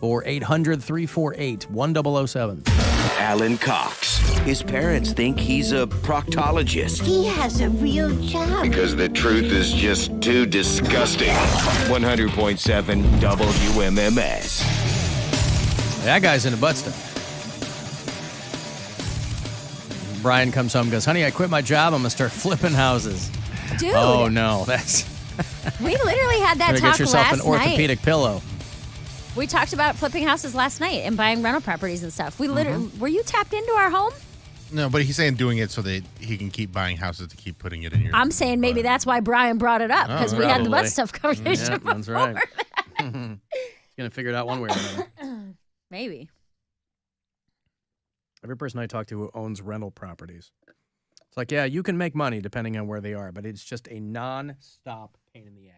or 800-348-1007. Alan Cox. His parents think he's a proctologist. He has a real job. Because the truth is just too disgusting. 100.7 WMMS. That guy's into butt stuff. Brian comes home and goes, honey, I quit my job. I'm going to start flipping houses. Dude. Oh, no. That's... We literally had that talk get yourself last an orthopedic night. pillow. We talked about flipping houses last night and buying rental properties and stuff. We literally, were you tapped into our home? No, but he's saying doing it so that he can keep buying houses to keep putting it in your... I'm saying maybe that's why Brian brought it up, because we had the butt probably. stuff conversation Yeah, before. that's right. He's going to figure it out one way or another. Maybe. Every person I talk to who owns rental properties, it's like, yeah, you can make money depending on where they are, but it's just a non-stop pain in the ass.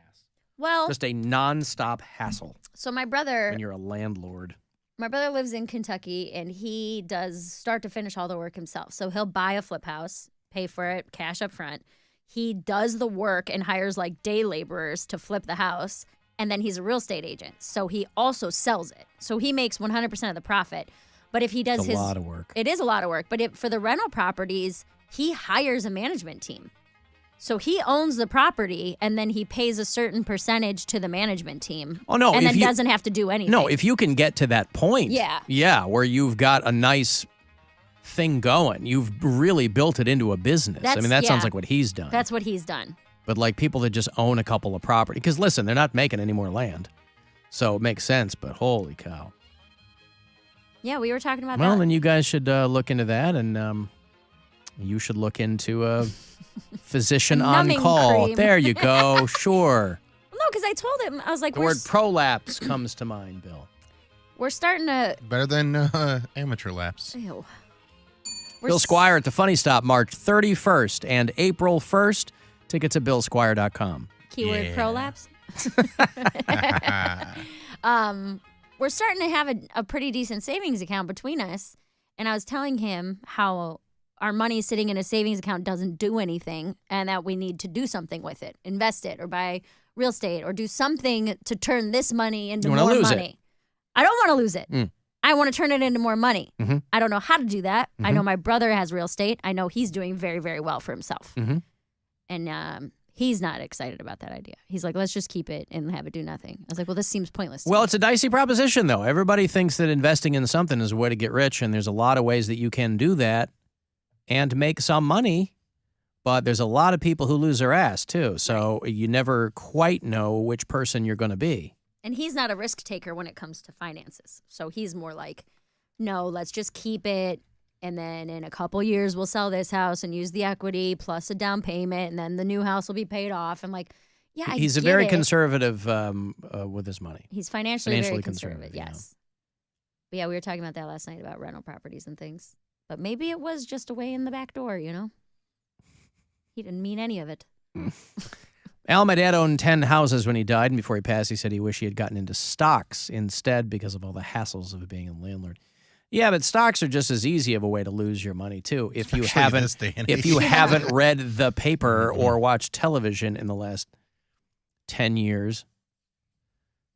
Well, Just a non-stop hassle so my brother when you're a landlord. lives in Kentucky, and he does start to finish all the work himself. So he'll buy a flip house, pay for it, cash up front. He does the work and hires like day laborers to flip the house, and then he's a real estate agent. So he also sells it. So he makes 100% of the profit. But if he does It's a lot of work. It is a lot of work. But for the rental properties, he hires a management team. So he owns the property, and then he pays a certain percentage to the management team. Oh, no. And if then you, doesn't have to do anything. No, if you can get to that point. Yeah. Yeah, where you've got a nice thing going. You've really built it into a business. I mean, that sounds like what he's done. That's what he's done. But like people that just own a couple of property. Because listen, they're not making any more land. So it makes sense, but holy cow. Yeah, we were talking about Well, that. then you guys should look into that, and you should look into a physician on Numbing call. cream. There you go. Sure. No, because I told him, I was like, The word prolapse comes to mind, Bill. we're starting to... Better than amateur laps. Ew. Bill Squire at the Funny Stop, March 31st and April 1st. Tickets at billsquire.com. Keyword Yeah. prolapse. We're starting to have a pretty decent savings account between us. And I was telling him how our money sitting in a savings account doesn't do anything, and that we need to do something with it, invest it, or buy real estate, or do something to turn this money into You wanna more lose money. it. I don't want to lose it. Mm. I want to turn it into more money. Mhm. I don't know how to do that. I Mhm. know my brother has real estate. I know he's doing very, very well for himself. Mhm. And he's not excited about that idea. He's like, let's just keep it and have it do nothing. I was like, well, this seems pointless to Well, me. it's a dicey proposition, though. Everybody thinks that investing in something is a way to get rich, and there's a lot of ways that you can do that and make some money, but there's a lot of people who lose their ass, too. So you never quite know which person you're going to be. And he's not a risk taker when it comes to finances. So he's more like, no, let's just keep it. And then in a couple years, we'll sell this house and use the equity plus a down payment. And then the new house will be paid off. I'm like, yeah, I He's a get very it. conservative with his money. He's financially very conservative, conservative, yeah. yes. But yeah, we were talking about that last night about rental properties and things. But maybe it was just a way in the back door, you know? He didn't mean any of it. Al, my dad owned 10 houses when he died, and before he passed, he said he wished he had gotten into stocks instead because of all the hassles of being a landlord. Yeah, but stocks are just as easy of a way to lose your money, too, if you Especially haven't this day and if age. you haven't read the paper or watched television in the last 10 years.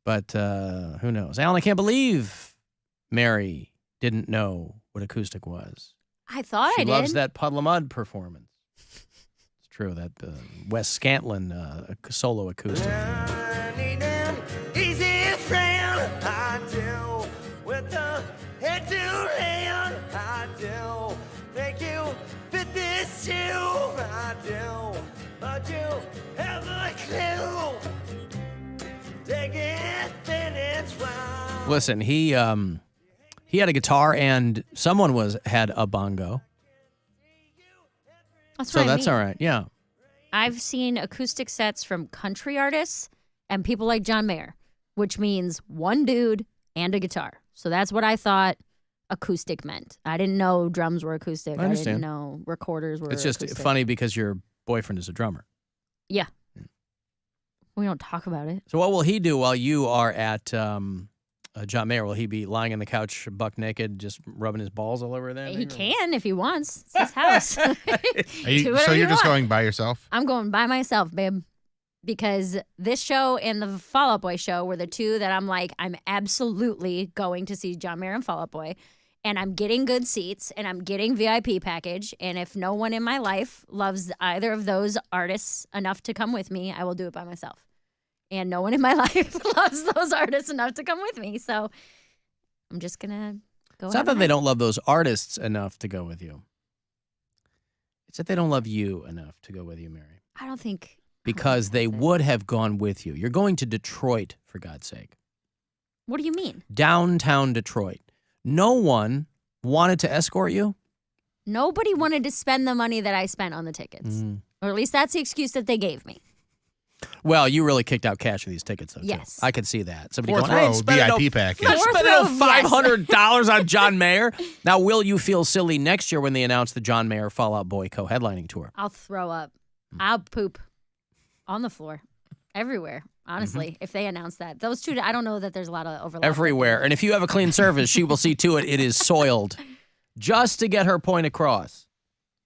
But who knows? Alan, I can't believe Mary didn't know what acoustic was. I thought I She did. loves that Puddle of Mud performance. It's true, that Wes Scantlin solo acoustic. Easy friend, I do. With the head to hand, I do. Think you fit this shoe, I do. But you have a clue. Take it, then it's wrong. Listen, he had a guitar and someone had a bongo. That's So what I that's mean. all right. Yeah. I've seen acoustic sets from country artists and people like John Mayer, which means one dude and a guitar. So that's what I thought acoustic meant. I didn't know drums were acoustic. I understand. didn't know recorders were It's just acoustic. funny because your boyfriend is a drummer. Yeah. We don't talk about it. So what will he do while you are at John Mayer? Will he be lying on the couch buck naked, just rubbing his balls all over there? He can if he wants. It's his house. Are you, Do so whatever you're you just want. going by yourself? I'm going by myself, babe. because this show and the Fall Out Boy show were the two that I'm like, I'm absolutely going to see John Mayer and Fall Out Boy. And I'm getting good seats and I'm getting VIP package. And if no one in my life loves either of those artists enough to come with me, I will do it by myself. And no one in my life loves those artists enough to come with me. So I'm just going to go. It's not that they don't love those artists enough to go with you. It's that they don't love you enough to go with you, Mary. I don't think. Because they would have gone with you. You're going to Detroit, for God's sake. What do you mean? Downtown Detroit. No one wanted to escort you? Nobody wanted to spend the money that I spent on the tickets. Or at least that's the excuse that they gave me. Well, you really kicked out cash for these tickets, though, Yes. too. I could see that. Somebody Fourth going, I ain't row spending VIP package. I'm not Fourth spending row, no yes. $500 on John Mayer. Now, will you feel silly next year when they announce the John Mayer Fall Out Boy co-headlining tour? I'll throw up. I'll poop on the floor. Everywhere, honestly, if they announce that. Those two, I don't know that there's a lot of overlap. Everywhere. And if you have a clean surface, she will see to it it is soiled just to get her point across.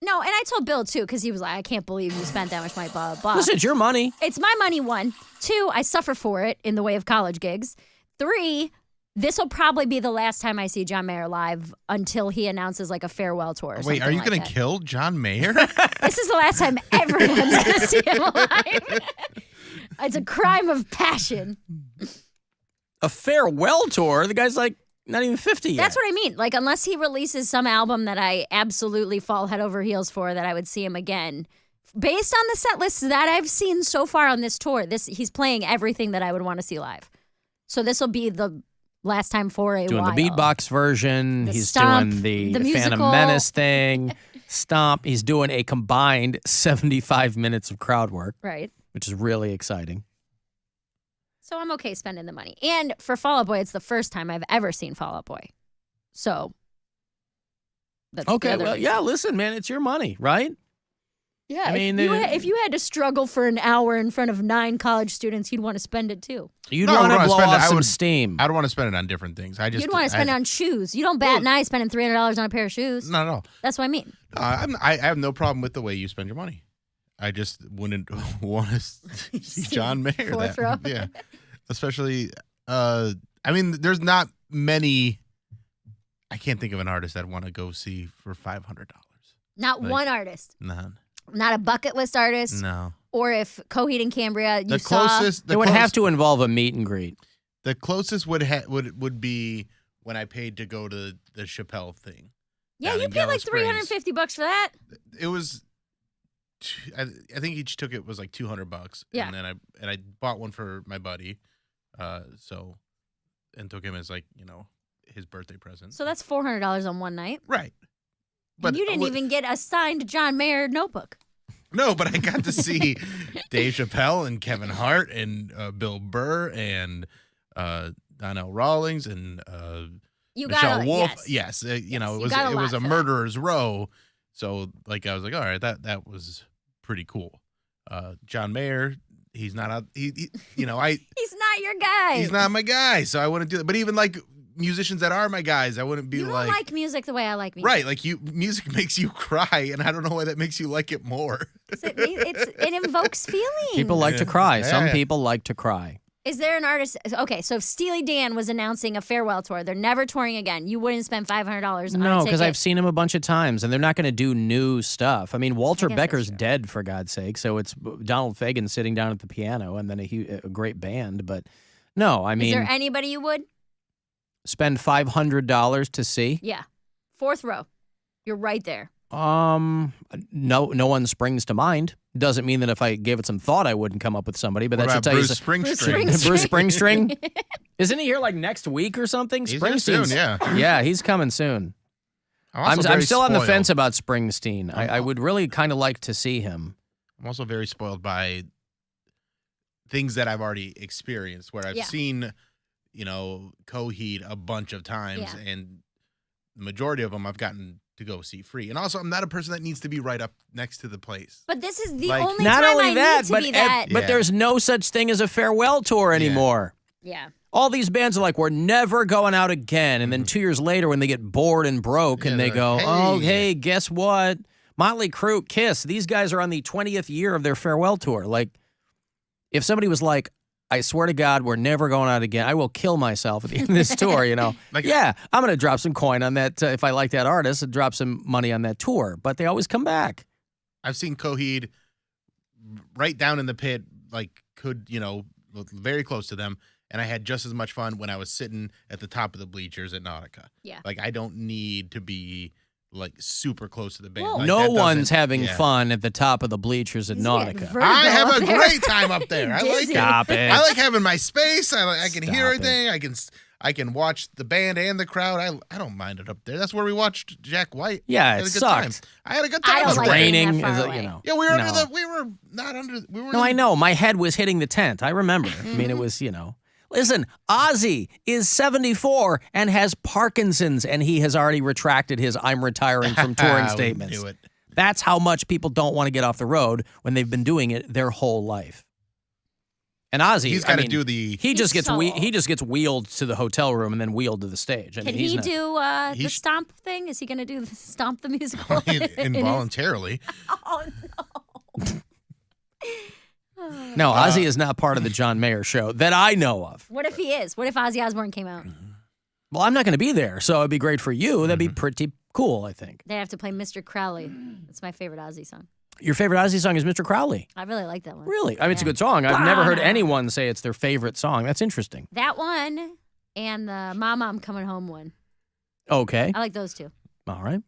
No, and I told Bill, too, because he was like, I can't believe you spent that much money, blah, blah, blah. Listen, it's your money. It's my money, 1. 2, I suffer for it in the way of college gigs. 3, this will probably be the last time I see John Mayer live until he announces like a farewell tour. Or Wait, are you going to kill John Mayer? This is the last time everyone's going to see him live. It's a crime of passion. A farewell tour? The guy's like not even 50 yet. That's what I mean. Like, unless he releases some album that I absolutely fall head over heels for, that I would see him again. Based on the set lists that I've seen so far on this tour, he's playing everything that I would want to see live. So this will be the last time for a doing while. the beatbox version. The He's Stomp, doing the the Phantom musical. Menace thing. Stomp. He's doing a combined 75 minutes of crowd work, Right. which is really exciting. So I'm okay spending the money. And for Fall Out Boy, it's the first time I've ever seen Fall Out Boy. So that's the Okay, other well, reason. yeah, listen, man, it's your money, right? Yeah, I mean, if you had to struggle for an hour in front of 9 college students, you'd want to spend it too. You'd No, I want to wouldn't blow spend it. off I some would- steam. I don't want to spend it on different things. You'd want to spend it on shoes. You don't bat an eye spending $300 on a pair of shoes. No. That's what I mean. I have no problem with the way you spend your money. I just wouldn't want to see John Mayer. Fourth row. Yeah, especially. I mean, there's not many. I can't think of an artist I'd want to go see for $500. Not Like- one artist. None. Not a bucket list artist. No. Or if Coheed and Cambria, you The saw. closest. It would have to involve a meet and greet. The closest would be when I paid to go to the Chappelle thing. Yeah, down you in paid like Gallo Springs. $350 for that. It was. I think each ticket was like $200. Yeah. And then I bought one for my buddy, and took him as like his birthday present. So that's $400 on one night. Right. And you didn't even get a signed John Mayer notebook. No, but I got to see Dave Chappelle and Kevin Hart and Bill Burr and Donnell Rawlings and You Michelle got Wolf. yes. Yes, it you was got a lot a for that. murderer's row. So like I was like, all right, that was pretty cool. John Mayer, he's not out. He He's not your guy. he's not my guy, so I wouldn't do that. But even like musicians that are my guys, I wouldn't be You don't like music the way I like music. right. Like music makes you cry, and I don't know why that makes you like it more. It invokes feelings. People like to cry. Some Yeah. people like to cry. Is there an artist? Okay, so if Steely Dan was announcing a farewell tour, they're never touring again. You wouldn't spend $500 on a No, ticket. because I've seen him a bunch of times, and they're not going to do new stuff. I mean, Walter I guess that's Becker's true. dead, for God's sake, so it's Donald Fagen sitting down at the piano and then a great band. But no, I Is mean, there anybody you would? spend $500 to see? Yeah, 4th row. You're right there. No one springs to mind. Doesn't mean that if I gave it some thought, I wouldn't come up with somebody. But What that should about tell you Bruce Springsteen. Springsteen? Bruce Springsteen. Isn't he here like next week or something? He's here soon, yeah. Yeah, he's coming soon. I'm I'm still on the spoiled. fence about Springsteen. I would really kind of like to see him. I'm also very spoiled by things that I've already experienced, where I've Yeah. seen, Coheed a bunch of times, Yeah. and the majority of them I've gotten to go see free. And also, I'm not a person that needs to be right up next to the place. But this is the Like- only Not time only I that, need to but be that. but Yeah. there's no such thing as a farewell tour anymore. Yeah. All these bands are like, we're never going out again. And then 2 years later, when they get bored and broke, Yeah, and they they're go, like, oh, hey. hey, guess what? Motley Crue, Kiss, these guys are on the 20th year of their farewell tour. Like, if somebody was like, I swear to God, we're never going out again, I will kill myself at the end of this tour, you know. Like- yeah, I'm going to drop some coin on that. If I like that artist, and drop some money on that tour. But they always come back. I've seen Coheed right down in the pit, like very close to them. And I had just as much fun when I was sitting at the top of the bleachers at Nautica. Yeah. Like, I don't need to be like super close to the band. Well, Like, No that doesn't- one's having yeah. fun at the top of the bleachers at He's getting Nautica. vertigo I have up a there. great time up there. I like Dizzy. it. Stop it. I like having my space. I can Stop hear it. everything. I can watch the band and the crowd. I don't mind it up there. That's where we watched Jack White. Yeah, Had it a good sucked. time. I had a good I time. don't up like there. being that Raining, far is it, away. you know. Yeah, we were No. under we were not under. We were. No, I know. My head was hitting the tent. I remember. I mean, it was, Listen, Ozzy is 74 and has Parkinson's, and he has already retracted his "I'm retiring" from touring I wouldn't statements. do it. That's how much people don't want to get off the road when they've been doing it their whole life. And Ozzy, He's got to do the. He just He's gets so he just gets wheeled to the hotel room and then wheeled to the stage. I Can mean, he's he not- do the He's- stomp thing? Is he going to do the stomp the musical? involuntarily. Oh, no. No, Ozzy is not part of the John Mayer show that I know of. What if he is? What if Ozzy Osbourne came out? Well, I'm not going to be there, so it'd be great for you. That'd be pretty cool, I think. They have to play Mr. Crowley. That's my favorite Ozzy song. Your favorite Ozzy song is Mr. Crowley. I really like that one. Really? I mean, it's a Yeah. good song. I've never heard anyone say it's their favorite song. That's interesting. That one and the Mama I'm Coming Home one. Okay. I like those two. All right.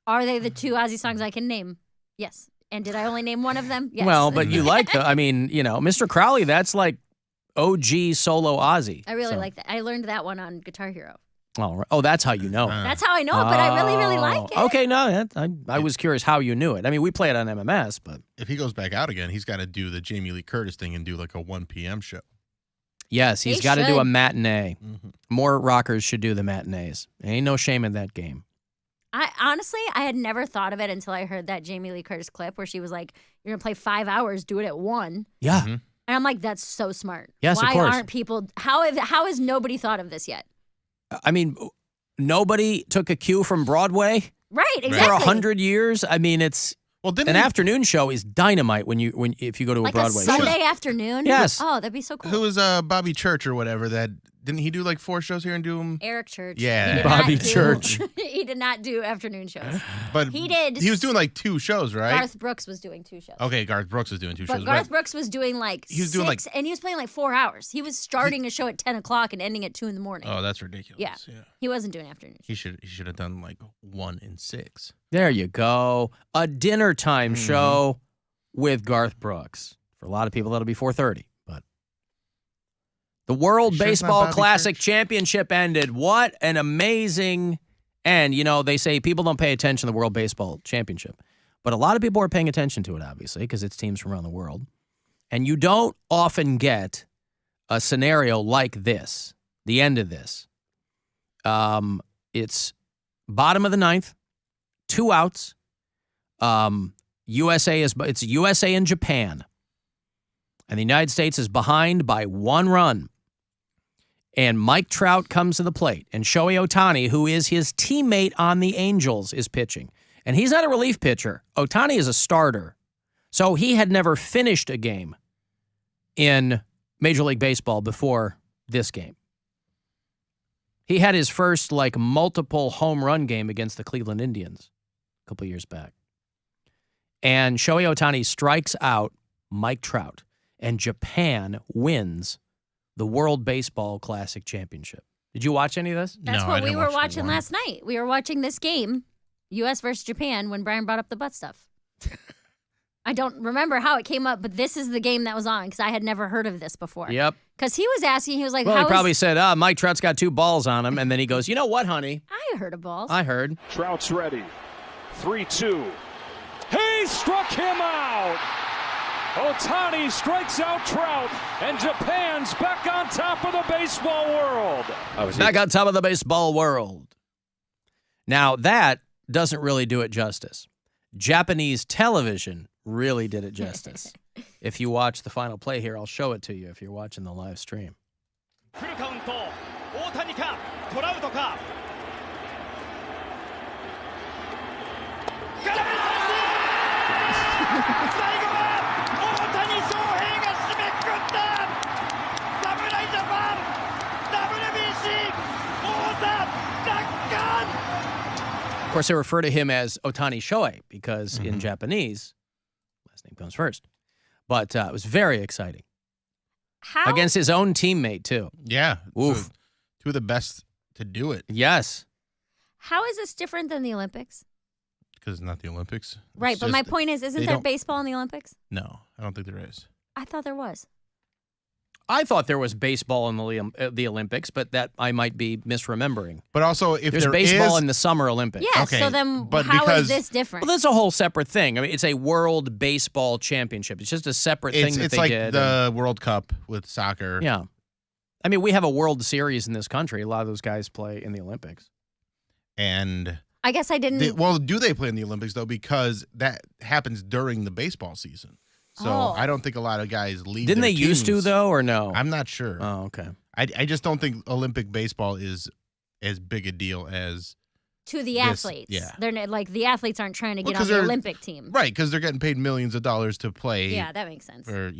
Are they the two Ozzy songs I can name? Yes. And did I only name one of them? Yes. Well, but you like I mean, Mr. Crowley, that's like OG solo Ozzy. I really So- like that. I learned that one on Guitar Hero. All right. Oh, that's how you know. That's how I know it, but I really, really like it. Oh, okay, no, I was curious how you knew it. I mean, we play it on MMS, but If he goes back out again, he's got to do the Jamie Lee Curtis thing and do like a 1 p.m. show. yes, he's They got to do a should. matinee. Mhm. More rockers should do the matinees. Ain't no shame in that game. I honestly, I had never thought of it until I heard that Jamie Lee Curtis clip where she was like, "You're gonna play 5 hours, do it at 1." Yeah. Mhm. And I'm like, "That's so smart." Yes, of Why course. aren't people? How has nobody thought of this yet? I mean, nobody took a cue from Broadway Right, for exactly. 100 years. I mean, it's Well, didn't an he- afternoon show is dynamite if you go to like a Broadway a show. Sunday afternoon. Yes. Oh, that'd be so cool. who was Bobby Church or whatever that didn't he do like 4 shows here and do them? Eric Church. Yeah. He did Bobby not do- Church. he did not do afternoon shows. But He did. He was doing like 2 shows, right? Garth Brooks was doing 2 shows. Okay, Garth Brooks was doing 2 But shows. Garth Brooks was doing like He was doing, like- 6, and he was playing like 4 hours. He was starting a show at 10 o'clock and ending at 2 in the morning. Oh, that's ridiculous. Yeah. He wasn't doing afternoon shows. He should have done like 1 and 6. There you go. A dinner time show with Garth Brooks. For a lot of people, that'll be 4:30. But the World You sure it's not Baseball Bobby Classic Church? Championship ended. What an amazing end. They say people don't pay attention to the World Baseball Championship. But a lot of people are paying attention to it, obviously, because it's teams from around the world. And you don't often get a scenario like this, the end of this. It's bottom of the 9th, 2 outs. It's USA and Japan. And the United States is behind by 1 run. And Mike Trout comes to the plate. And Shohei Ohtani, who is his teammate on the Angels, is pitching. And he's not a relief pitcher. Ohtani is a starter. So he had never finished a game in Major League Baseball before this game. He had his first multiple home run game against the Cleveland Indians a couple years back. And Shohei Ohtani strikes out Mike Trout, and Japan wins the World Baseball Classic Championship. Did you watch any of this? That's No, I what we didn't were watch the watching one. last night. We were watching this game, U.S. versus Japan, when Brian brought up the butt stuff. I don't remember how it came up, but this is the game that was on because I had never heard of this before. Yep. Because he was asking, he was like, Well, how he is- probably said, Mike Trout's got 2 balls on him. And then he goes, you know what, honey? I heard of balls. I heard. Trout's ready. 3-2. He struck him out. Ohtani strikes out Trout, and Japan's back on top of the baseball world. Back on top of the baseball world. Now, that doesn't really do it justice. Japanese television really did it justice. If you watch the final play here, I'll show it to you if you're watching the live stream. フルカウント大谷かトラウトか空振り三振最後は大谷翔平が締めく course, they refer to him as Otani Shohei because in Japanese, last name comes first. But it was very exciting. How? Against his own teammate, too. Yeah. Oof. Two of the best to do it. Yes. How is this different than the Olympics? Because it's not the Olympics. Right, It's but my just- point is, isn't they there don't- baseball in the Olympics? No, I don't think there is. I thought there was. I thought there was baseball in the Olympics, but that I might be misremembering. But also, if There's there baseball is, in the Summer Olympics. Yeah, Okay, so then but how because- is this different? Well, that's a whole separate thing. I mean, it's a World Baseball Championship. It's just a separate thing that it's they like did. the World Cup with soccer. Yeah. I mean, we have a World Series in this country. A lot of those guys play in the Olympics. And I guess I didn't. do they play in the Olympics though? Because that happens during the baseball season. So Oh. I don't think a lot of guys leave. Didn't their they used to, teams. though, or no? I'm not sure. Oh, okay. I just don't think Olympic baseball is as big a deal as to the this- athletes. yeah. They're like the athletes aren't trying to Well, get 'cause on the they're- Olympic team. right because they're getting paid millions of dollars to play. Yeah, that makes sense. For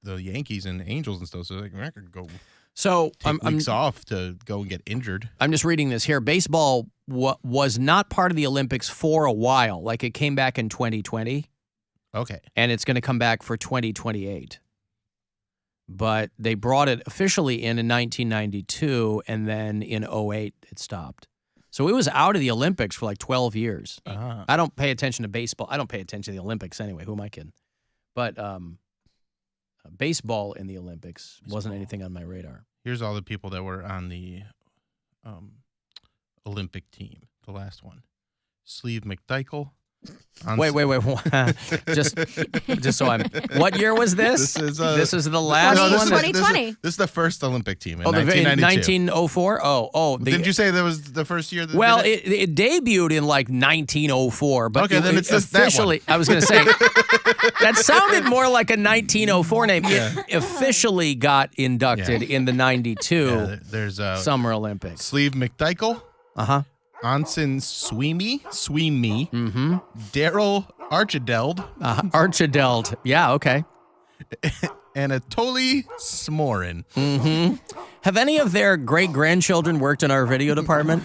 the Yankees and Angels and stuff. So like, I could go So take weeks off to go and get injured. I'm just reading this here. Baseball was not part of the Olympics for a while. Like it came back in 2020. Okay. And it's going to come back for 2028. But they brought it officially in 1992, and then in 2008 it stopped. So it was out of the Olympics for like 12 years. I don't pay attention to baseball. I don't pay attention to the Olympics anyway. Who am I kidding? But baseball in the Olympics wasn't anything on my radar. Here's all the people that were on the Olympic team. The last one. Sleeve McDykel. Wait. just so I'm. What year was this? This is the last No, one. this is that- 2020. This is the first Olympic team in Oh, the 1992. 1904. Oh. Didn't you say that was the first year? That Well, did it debuted in like 1904, but Okay, then it's this- that one. officially. I was going to say that sounded more like a 1904 name. It officially got inducted in the 92 Yeah, there's Summer Olympics. Sleeve McDykel, Anson Sweeney, Daryl Archideld, Archideld. Yeah, okay. Anatoly Smorin. Have any of their great grandchildren worked in our video department?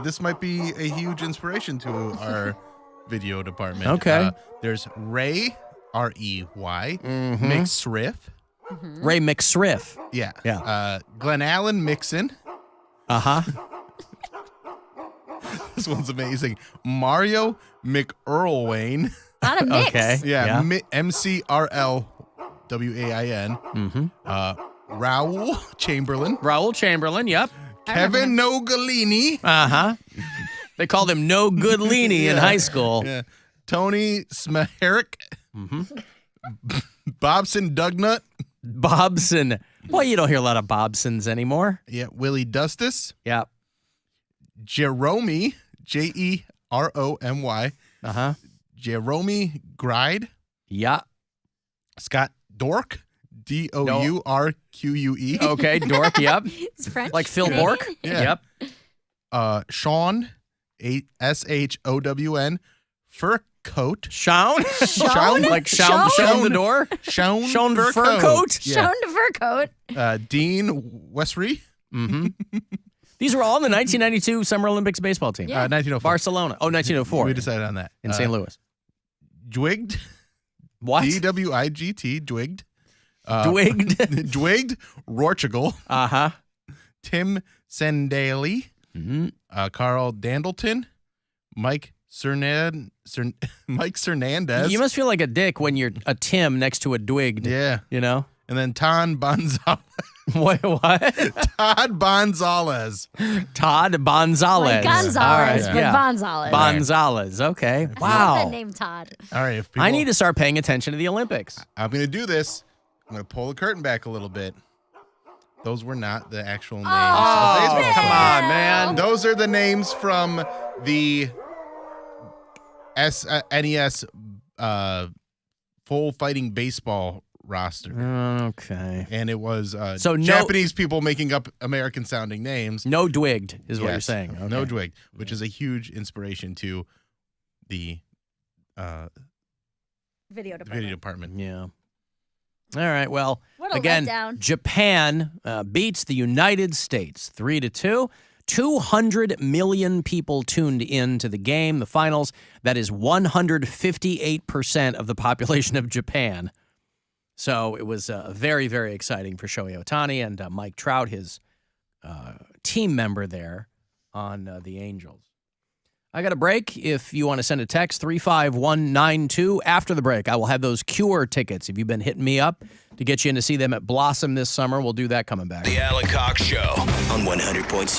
This might be a huge inspiration to our video department. Okay. There's Ray, R-E-Y, McSriff. Ray McSriff. Yeah. Glenn Allen Mixon. This one's amazing. Mario McEarlwain. Not a mix. Okay. Yeah. M-C-R-L-W-A-I-N. Raul Chamberlain. Raul Chamberlain. Yep. Kevin Nogalini. They called him No Good Leany in high school. Yeah. Tony Smaherrick. Bobson Dugnut. Bobson. Boy, you don't hear a lot of Bobsons anymore. Yeah. Willie Dustis. Yep. Jerome, Jeromy. Jerome Gride. Yeah. Scott Dork. Dourque. Okay, Dork. Yep. It's French. Like Phil Canadian? Bork. Yeah. Yep. Sean, S-H-O-W-N. Furcoat. Shaun? Shaun? Like Shaun the door? Shaun Shaun Furcoat. Furcoat? Yeah. Shown to fur coat. Dean Westry. These were all in the 1992 Summer Olympics baseball team. 1904. Barcelona. Oh, 1904. We decided on that. In St. Louis. Dwigged. What? D-W-I-G-T. Dwigged. Dwigged. Dwigged. Rorchigel. Tim Sandali. Carl Dandleton. Mike Cernandez. You must feel like a dick when you're a Tim next to a Dwigged. Yeah. You know? And then Todd Bonzales. What? Todd Bonzales. Todd Bonzales. Like Gonzalez, All right, but yeah. Bonzalez. Bonzales. Okay. I love Wow. that name, Todd. All right. If people, I need to start paying attention to the Olympics. I'm going to do this. I'm going to pull the curtain back a little bit. Those were not the actual names. Oh, of baseball come players. on, man. Those are the names from the NES full fighting baseball roster. Okay. And it was So no- Japanese people making up American sounding names. No Dwigged is what you're Yes. saying. Okay. No Dwigged, which is a huge inspiration to the Video video department. department. Yeah. All right. Well, What a again, letdown. Japan beats the United States 3-2. 200 million people tuned in to the game, the finals. That is 158% of the population of Japan. So it was very, very exciting for Shohei Ohtani and Mike Trout, his team member there on the Angels. I got a break. If you want to send a text, 35192. After the break, I will have those Cure tickets. If you've been hitting me up to get you in to see them at Blossom this summer, we'll do that coming back. The Alan Cox Show on 100.7